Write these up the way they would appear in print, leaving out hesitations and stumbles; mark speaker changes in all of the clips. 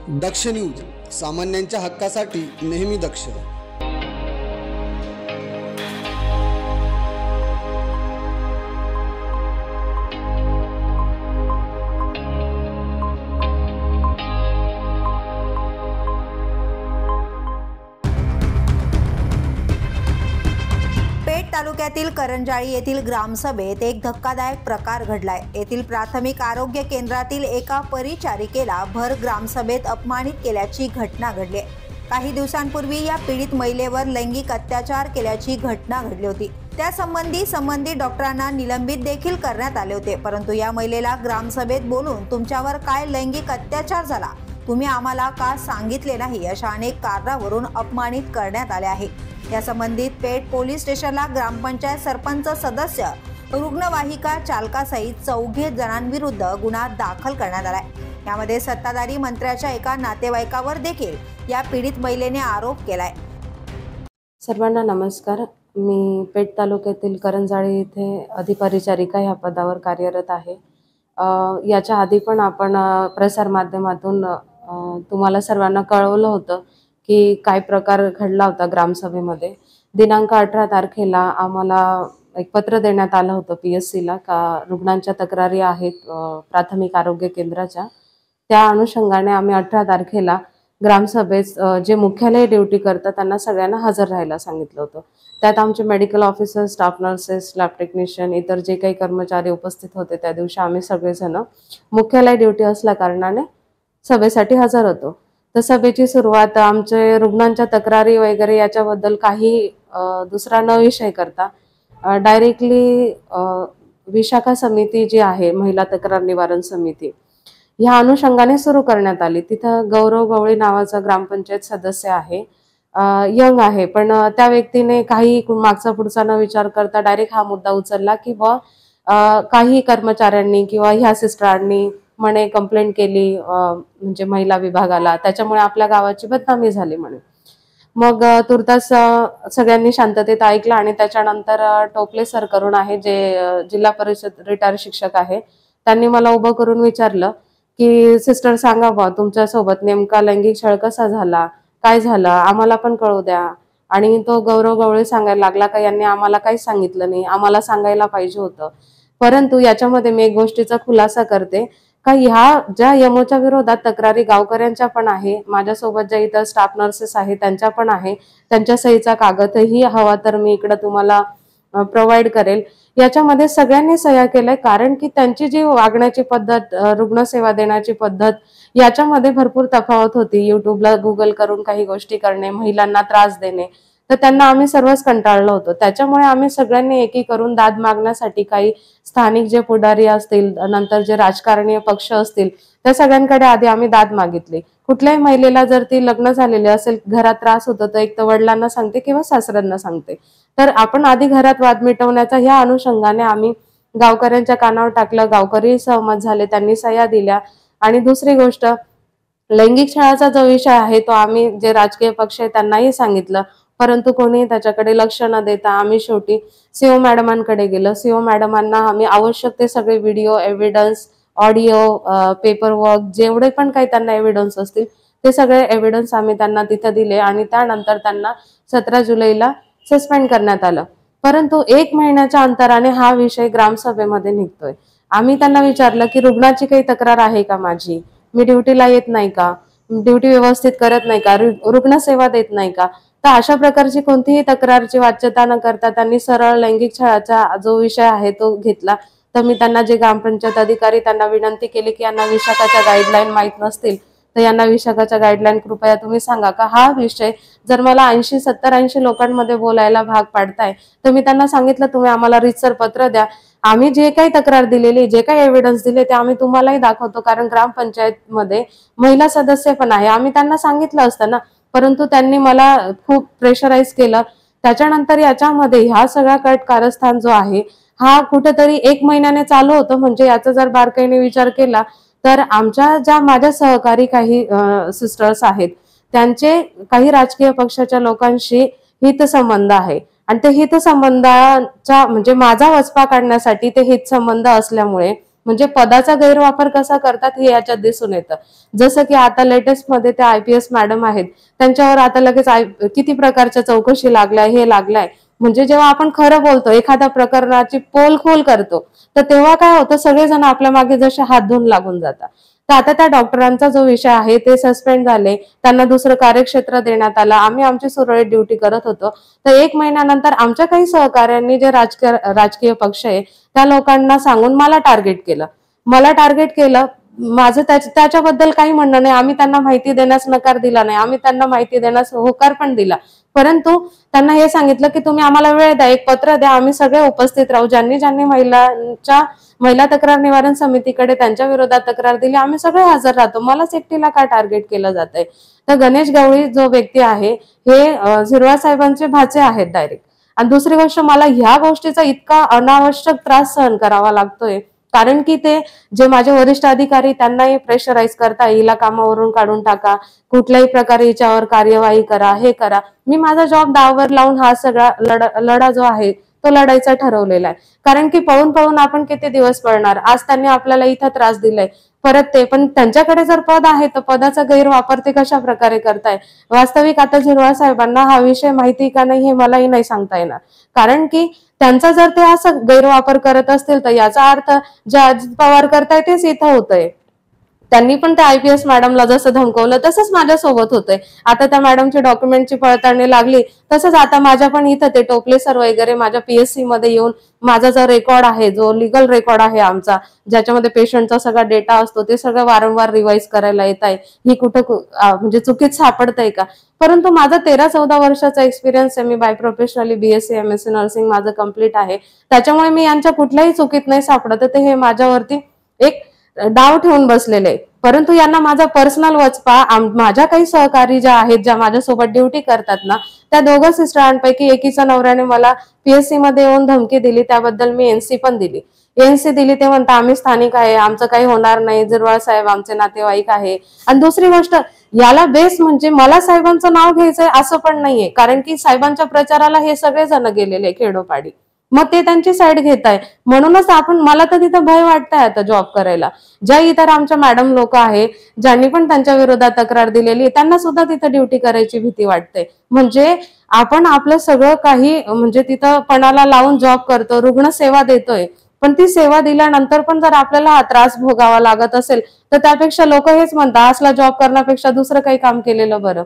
Speaker 1: दक्ष news, सामान्यांच्या हक्कासाठी नेहमी दक्ष.
Speaker 2: पेठ तालुक्यातील करंजाळी येथील ग्रामसभेत एक धक्कादायक प्रकार घडलाय. येथील प्राथमिक आरोग्य केंद्रातील एका परिचारिकेला भर ग्रामसभेत अपमानित केल्याची घटना घडली. काही दिवसांपूर्वी या पीडित महिलेवर लैंगिक अत्याचार केल्याची घटना घडली होती. त्यासंबंधी संबंधित डॉक्टरांना निलंबित देखील करण्यात आले होते. परंतु या महिलेला ग्रामसभेत बोलून तुमच्यावर काय लैंगिक अत्याचार झाला, तुम्ही आम्हाला का सांगितले नाही, अशा अनेक कारणावरून अपमानित करण्यात आले आहे. या संबंधित पेठ पोलीस स्टेशनला ग्रामपंचायत सरपंच सदस्य, रुग्णवाहिका चालकासहित 14 जणांविरुद्ध गुन्हा दाखल करण्यात आलाय. यामध्ये सत्ताधारी मंत्र्याच्या एका नातेवाईकावर देखील या पीडित महिलेने आरोप केलाय.
Speaker 3: सर्वांना नमस्कार. मी पेठ तालुक्यातील करंजाळी येथे अधिपरिचारिका ह्या पदावर कार्यरत आहे. याच्या आधी पण आपण प्रसार माध्यमातून तुम्हाला सर्वांना कळवलं होतं की काय प्रकार घडला होता ग्रामसभेमध्ये. दिनांक 18 तारखेला आम्हाला एक पत्र देण्यात आलं होतं PSCला का रुग्णांच्या तक्रारी आहेत प्राथमिक आरोग्य केंद्राच्या. त्या अनुषंगाने आम्ही 18 तारखेला ग्रामसभेत जे मुख्यालय ड्युटी करतात त्यांना सगळ्यांना हजर राहायला सांगितलं होतं. त्यात आमचे medical officer, staff nurses, lab technician, इतर जे काही कर्मचारी उपस्थित होते त्या दिवशी आम्ही सगळेजण मुख्यालय ड्युटी असल्या कारणाने सभेसाठी हजर होतो. तर सभेची सुरुवात आमचे रुग्णांच्या तक्रारी वगैरे याच्याबद्दल काही दुसरा न विषय करता डायरेक्टली विशाखा समिती जी आहे, महिला तक्रार निवारण समिती, ह्या अनुषंगाने सुरू करण्यात आली. तिथं गौरव गवळी नावाचा ग्रामपंचायत सदस्य आहे, यंग आहे, पण त्या व्यक्तीने काही मागचा पुढचा न विचार करता डायरेक्ट हा मुद्दा उचलला की काही कर्मचाऱ्यांनी किंवा ह्या सिस्टरांनी म्हणे कंप्लेंट केली म्हणजे महिला विभागाला, त्याच्यामुळे आपल्या गावाची बदनामी झाली म्हणे. मग तुर्तास सगळ्यांनी शांततेत ऐकलं आणि त्याच्यानंतर टोपले सर करून आहे जे जिल्हा परिषद रिटायर शिक्षक आहे, त्यांनी मला उभं करून विचारलं की सिस्टर सांगा बा तुमच्यासोबत नेमका लैंगिक छळ कसा झाला, काय झालं, आम्हाला पण कळू द्या. आणि तो गौरव गवळे सांगायला लागला का यांनी आम्हाला काहीच सांगितलं नाही, आम्हाला सांगायला पाहिजे होतं. परंतु याच्यामध्ये मी एक गोष्टीचा खुलासा करते का ह्या ज्या यमोच्या विरोधात तक्रारी गावकऱ्यांच्या पण आहे, माझ्यासोबत ज्या इतर स्टाफ नर्सेस आहेत त्यांच्या पण आहे, त्यांच्या सहीचा कागदही हवा तर मी इकडे तुम्हाला प्रोव्हाइड करेल. याच्यामध्ये सगळ्यांनी सह्या केल्या कारण की त्यांची जी वागण्याची पद्धत, रुग्णसेवा देण्याची पद्धत याच्यामध्ये भरपूर तफावत होती. युट्यूबला गुगल करून काही गोष्टी करणे, महिलांना त्रास देणे, तर त्यांना आम्ही सर्वच कंटाळलो होतो. त्याच्यामुळे आम्ही सगळ्यांनी एकी करून दाद मागण्यासाठी काही स्थानिक जे पुढारी असतील, नंतर जे राजकारणी पक्ष असतील, त्या सगळ्यांकडे आधी आम्ही दाद मागितली. कुठल्याही महिलेला जर ती लग्न झालेली असेल, घरात त्रास होतो, तर एक तर वडिलांना सांगते किंवा सासऱ्यांना सांगते. तर आपण आधी घरात वाद मिटवण्याचा ह्या अनुषंगाने आम्ही गावकऱ्यांच्या कानावर टाकलं. गावकरी सहमत झाले, त्यांनी सह्या दिल्या. आणि दुसरी गोष्ट, लैंगिक छळाचा जो विषय आहे तो आम्ही जे राजकीय पक्ष आहे त्यांनाही सांगितलं, परंतु कोणी त्याच्याकडे लक्ष न देता आम्ही शेवटी CO मॅडमांकडे गेलो. CO मॅडमांना आम्ही आवश्यक ते सगळे video, evidence, audio, paper work, जेवढे पण काही त्यांना एव्हिडन्स असतील ते सगळे एव्हिडन्स आम्ही त्यांना तिथे दिले आणि त्यानंतर त्यांना 17 जुलैला सस्पेंड करण्यात आलं. परंतु 1 महिन्याच्या अंतराने हा विषय ग्रामसभेमध्ये निघतोय. आम्ही त्यांना विचारलं की रुग्णाची काही तक्रार आहे का माझी, मी ड्युटीला येत नाही का, ड्युटी व्यवस्थित करत नाही का, रुग्णसेवा देत नाही का. तर अशा प्रकारची कोणतीही तक्रारची वाच्यता न करता त्यांनी सरळ लैंगिक छळाचा जो विषय आहे तो घेतला. तर मी त्यांना जे ग्रामपंचायत अधिकारी त्यांना विनंती केली की यांना विशाखाच्या गाईडलाईन माहीत नसतील तर यांना विशाखाच्या गाईडलाईन कृपया तुम्ही सांगा का हा विषय जर मला 70-80 लोकांमध्ये बोलायला भाग पाडताय. तर मी त्यांना सांगितलं तुम्ही आम्हाला रीतसर पत्र द्या, आम्ही जे काही तक्रार दिलेली, जे काही एव्हिडन्स दिले ते आम्ही तुम्हालाही दाखवतो, कारण ग्रामपंचायत मध्ये महिला सदस्य पण आहे. आम्ही त्यांना सांगितलं असतं ना, परंतु त्यांनी मला खूप प्रेशराईज केलं. त्याच्यानंतर याच्यामध्ये ह्या सगळा कट कारस्थान जो आहे हा कुठेतरी 1 महिन्याने चालू होतो. म्हणजे याचा जर बारकाईने विचार केला तर माझ्या सहकारी काही सिस्टर्स आहेत त्यांचे काही राजकीय पक्षाच्या लोकांशी हितसंबंध आहे आणि ते हितसंबंधाचा म्हणजे माझा वचपा काढण्यासाठी ते हितसंबंध असल्यामुळे म्हणजे पदाचा गैरवापर कसा करतात हे याच्यात दिसून येतं. जसं की आता लेटेस्ट मध्ये त्या IPS मॅडम आहेत, त्यांच्यावर आता लगेच किती प्रकारच्या चौकशी लागलाय, हे लागलाय. म्हणजे जेव्हा आपण खरं बोलतो, एखाद्या प्रकरणाची पोलखोल करतो, तर तेव्हा काय होतं, सगळेजण आपल्या मागे जसे हात धुवून लागून जातात. तर आता त्या डॉक्टरांचा जो विषय आहे ते सस्पेंड झाले, त्यांना दुसरं कार्यक्षेत्र देण्यात आलं. आम्ही आमची सुरळीत ड्युटी करत होतो. तर 1 महिन्यानंतर आमच्या काही सहकाऱ्यांनी जे राजकीय पक्ष आहे त्या लोकांना सांगून मला टार्गेट केलं. माझं त्याच्याबद्दल काही म्हणणं नाही. आम्ही त्यांना माहिती देण्यास नकार दिला नाही, आम्ही त्यांना माहिती देण्यास होकार पण दिला. परंतु त्यांना हे सांगितलं की तुम्ही आम्हाला वेळ द्या, एक पत्र द्या, आम्ही सगळे उपस्थित राहू. ज्यांनी महिला तक्रार निवारण समितीकडे त्यांच्या विरोधात तक्रार दिली, आम्ही सगळे हजर राहतो. मलाच एकटीला काय टार्गेट केलं जातंय? तर गणेश गवळी जो व्यक्ती आहे हे झिरवाळ साहेबांचे भाचे आहेत डायरेक्ट. आणि दुसरी गोष्ट, मला ह्या गोष्टीचा इतका अनावश्यक त्रास सहन करावा लागतोय कारण की ते जे माझे वरिष्ठ अधिकारी त्यांनाही प्रेशराईज करता, हिला कामावरून काढून टाका, कुठल्याही प्रकारे हिच्यावर कार्यवाही करा, हे करा. मी माझा जॉब दावावर लावून हा सगळा लढा जो आहे तो लढायचा ठरवलेला आहे. कारण की पळून आपण किती दिवस पळणार? आज त्यांनी आपल्याला इथं त्रास दिलाय, परत ते पण त्यांच्याकडे जर पद आहे तर पदाचा गैरवापर ते कशा प्रकारे करताय? वास्तविक आता झिरवाळ साहेबांना हा विषय माहिती का नाही हे मलाही नाही सांगता येणार. कारण की त्यांचा जर ते असं गैरवापर करत असतील तर याचा अर्थ जे अजित पवार करताय तेच इथं होतंय. त्यांनी पण त्या IPS मॅडमला जसं धमकवलं तसंच माझ्यासोबत होतंय. आता त्या मॅडमची डॉक्युमेंटची पडताळणी लागली, तसंच आता माझ्या पण इथं ते टोपले सर वगैरे माझ्या PSC मध्ये येऊन माझा जो रेकॉर्ड आहे, जो लिगल रेकॉर्ड आहे आमचा, ज्याच्यामध्ये पेशंटचा सगळा डेटा असतो, ते सगळं वारंवार रिवाइज करायला येत आहे. ही कुठं म्हणजे चुकीत सापडतंय का? परंतु माझा 13-14 वर्षाचा एक्सपिरियन्स आहे. मी by professionally BSc MSc nursing माझं कम्प्लीट आहे. त्याच्यामुळे मी यांच्या कुठल्याही चुकीत नाही सापडत. ते हे माझ्यावरती एक डाव ठेवून बसलेले. परंतु यांना माझा पर्सनल वचपा, माझ्या काही सहकारी ज्या आहेत, ज्या माझ्यासोबत ड्युटी करतात ना, त्या दोघं सिस्टरांपैकी एकीच्या नवऱ्याने मला PSC मध्ये येऊन धमकी दिली. त्याबद्दल मी NC पण दिली. NC दिली ते म्हणता आम्ही स्थानिक आहे, आमचं काही होणार नाही, झिरवाळ साहेब आमचे नातेवाईक आहे. आणि दुसरी गोष्ट, याला बेस म्हणजे मला साहेबांचं नाव घ्यायचंय असं पण नाहीये, कारण की साहेबांच्या प्रचाराला हे सगळेजण गेलेले खेडोपाडी. मग ते त्यांची साईड घेत आहे. म्हणूनच मला तर तिथं भय वाटतंय आता जॉब करायला. ज्या इतर आमच्या मॅडम लोक आहे, ज्यांनी पण त्यांच्या विरोधात तक्रार दिलेली, त्यांना सुद्धा तिथं ड्युटी करायची भीती वाटते. म्हणजे आपण आपलं सगळं काही म्हणजे तिथं पणाला लावून जॉब करतो, रुग्ण सेवा देतोय, पण ती सेवा दिल्यानंतर पण जर आपल्याला हा त्रास भोगावा लागत असेल तर त्यापेक्षा लोक हेच म्हणतात, असला जॉब करण्यापेक्षा दुसरं काही काम केलेलं बरं.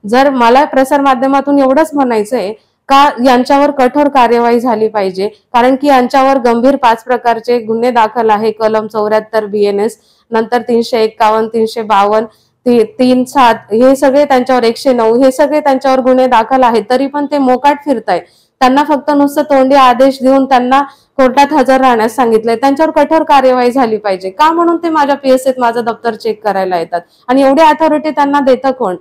Speaker 3: जर मला प्रसार माध्यमातून एवढंच म्हणायचंय का यांच्यावर कठोर कार्यवाही झाली पाहिजे, कारण की यांच्यावर गंभीर 5 प्रकारचे गुन्हे दाखल आहे. कलम 74 BNS, नंतर 351, 352, 37 हे सगळे त्यांच्यावर, 109 हे सगळे त्यांच्यावर गुन्हे दाखल आहेत. तरी पण ते मोकाट फिरताय. त्यांना फक्त नुसतं तोंडी आदेश देऊन त्यांना कोर्टात हजर राहण्यास सांगितलंय. त्यांच्यावर कठोर कार्यवाही झाली पाहिजे. का? म्हणून ते माझ्या PSCत माझं दप्तर चेक करायला येतात. आणि एवढी अथॉरिटी त्यांना देतं कोण?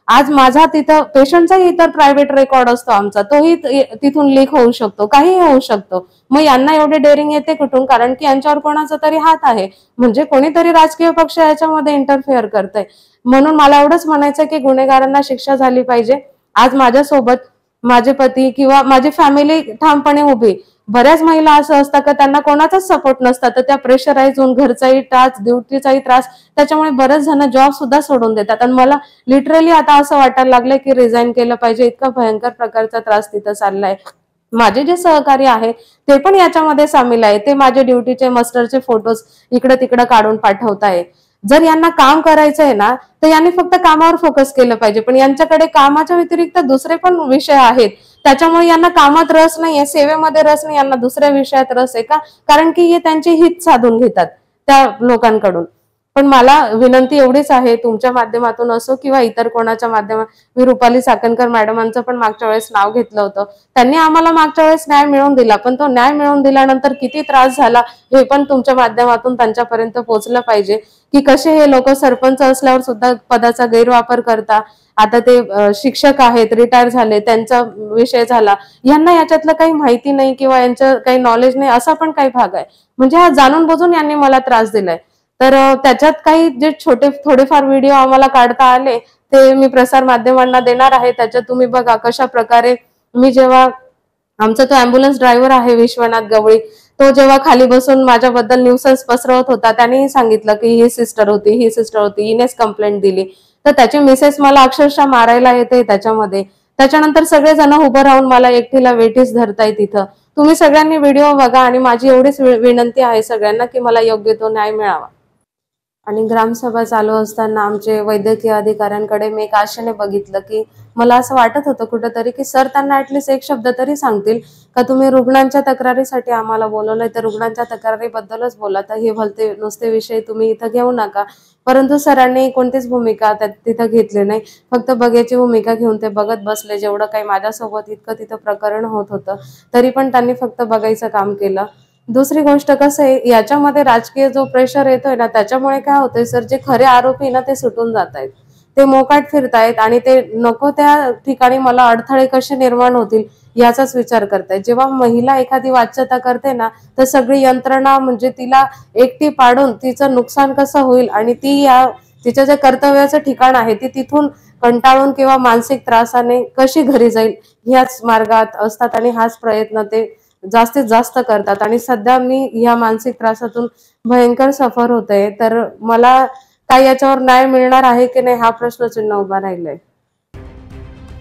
Speaker 3: आज माझा तिथं पेशंटचाही इतर प्रायव्हेट रेकॉर्ड असतो आमचा, तोही तिथून लीक होऊ शकतो, काहीही होऊ शकतो. मग यांना एवढी डेअरिंग येते कुठून? कारण की यांच्यावर कोणाचा तरी हात आहे, म्हणजे कोणीतरी राजकीय पक्ष याच्यामध्ये इंटरफेअर करतंय. म्हणून मला एवढंच म्हणायचं की गुन्हेगारांना शिक्षा झाली पाहिजे. आज माझ्यासोबत माझे पती किंवा माझी फॅमिली ठामपणे उभी. बऱ्याच महिला असं असतात की त्यांना कोणाचाच सपोर्ट नसतात, तर त्या प्रेशराईज होऊन घरचाही त्रास, ड्युटीचाही त्रास, त्याच्यामुळे बरेच जण जॉब सुद्धा सोडून देतात. आणि मला लिटरली आता असं वाटायला लागलंय की रिझाईन केलं पाहिजे, इतका भयंकर प्रकारचा त्रास तिथं चाललाय. माझे जे सहकारी आहे ते पण याच्यामध्ये सामील आहे. ते माझे ड्युटीचे मस्टरचे फोटोज इकडे तिकडे काढून पाठवताय. जर यांना काम करायचं आहे ना, तर यांनी फक्त कामावर फोकस केलं पाहिजे. पण यांच्याकडे कामाच्या व्यतिरिक्त दुसरे पण विषय आहेत, त्याच्यामुळे यांना कामात रस नाहीये, सेवेमध्ये रस नाही, यांना दुसऱ्या विषयात रस आहे. का? कारण की हे त्यांचे हित साधून घेतात त्या लोकांकडून. पण मला विनंती एवढीच आहे, तुमच्या माध्यमातून असो किंवा इतर कोणाच्या माध्यमात, मी रुपाली चाकणकर मॅडमांचं पण मागच्या वेळेस नाव घेतलं होतं. त्यांनी आम्हाला मागच्या वेळेस न्याय मिळवून दिला, पण तो न्याय मिळवून दिल्यानंतर किती त्रास झाला हे पण तुमच्या माध्यमातून त्यांच्यापर्यंत पोहोचलं पाहिजे की कसे हे लोक सरपंच असल्यावर सुद्धा पदाचा गैरवापर करता. आता ते शिक्षक आहेत, रिटायर झाले, त्यांचा विषय झाला, यांना याच्यातलं काही माहिती नाही किंवा यांचं काही नॉलेज नाही, असा पण काही भाग आहे. म्हणजे हा जाणून बुजून यांनी मला त्रास दिलाय. तर त्याच्यात काही जे थोडेफार व्हिडिओ आम्हाला काढता आले ते मी प्रसार माध्यमांना देणार आहे. त्याच्यात तुम्ही बघा कशा प्रकारे मी जेव्हा आमचा तो अँब्युलन्स ड्रायव्हर आहे विश्वनाथ गवळी, तो जेव्हा खाली बसून माझ्याबद्दल न्यूसन्स पसरवत होता, त्यानेही सांगितलं की ही सिस्टर होती, हिनेच कंप्लेंट दिली. तर त्याची मिसेस मला अक्षरशः मारायला येते त्याच्यामध्ये. त्याच्यानंतर सगळेजण उभं राहून मला एकटीला वेठीस धरताय तिथं. तुम्ही सगळ्यांनी व्हिडिओ बघा आणि माझी एवढीच विनंती आहे सगळ्यांना की मला योग्य तो न्याय मिळावा. आणि ग्रामसभा चालू असताना आमचे वैद्यकीय अधिकाऱ्यांकडे मी एक आशेने बघितलं की मला असं वाटत होतं कुठेतरी की सर त्यांना ऍटलीस्ट एक शब्द तरी सांगतील का तुम्ही रुग्णांच्या तक्रारीसाठी आम्हाला बोलवलंय तर रुग्णांच्या तक्रारीबद्दलच बोला, तर हे भलते नुसते विषय तुम्ही इथं घेऊ नका. परंतु सरांनी कोणतीच भूमिका तिथं घेतली नाही. फक्त बघ्याची भूमिका घेऊन ते बघत बसले. जेवढं काही माझ्यासोबत इतकं तिथं प्रकरण होत होतं तरी पण त्यांनी फक्त बघायचं काम केलं. दुसरी गोष्ट कसं आहे, याच्यामध्ये राजकीय जो प्रेशर येतोय ना, त्याच्यामुळे काय होतंय सर, जे खरे आरोपी ना ते सुटून जात आहेत, ते मोकाट फिरतायत आणि ते नको त्या ठिकाणी मला अडथळे कसे निर्माण होतील याचाच विचार करतायत. जेव्हा महिला एखादी वाच्यता करते ना, तर सगळी यंत्रणा म्हणजे तिला एकटी पाडून तिचं नुकसान कसं होईल आणि ती तिचं जे कर्तव्याचं ठिकाण आहे ती तिथून कंटाळून किंवा मानसिक त्रासाने कशी घरी जाईल ह्याच मार्गात असतात आणि हाच प्रयत्न ते जास्तीत जास्त करतात. आणि सध्या मी ह्या मानसिक त्रासातून भयंकर सफर होते. तर मला काय याच्यावर न्याय मिळणार आहे की नाही हा प्रश्नचिन्ह उभा राहिलाय.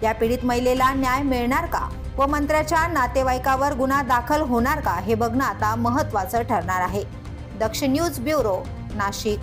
Speaker 2: या पीडित महिलेला न्याय मिळणार का व मंत्र्याच्या नातेवाईकावर गुन्हा दाखल होणार का हे बघणं आता महत्त्वाचं ठरणार आहे. दक्षिण न्यूज ब्युरो, नाशिक.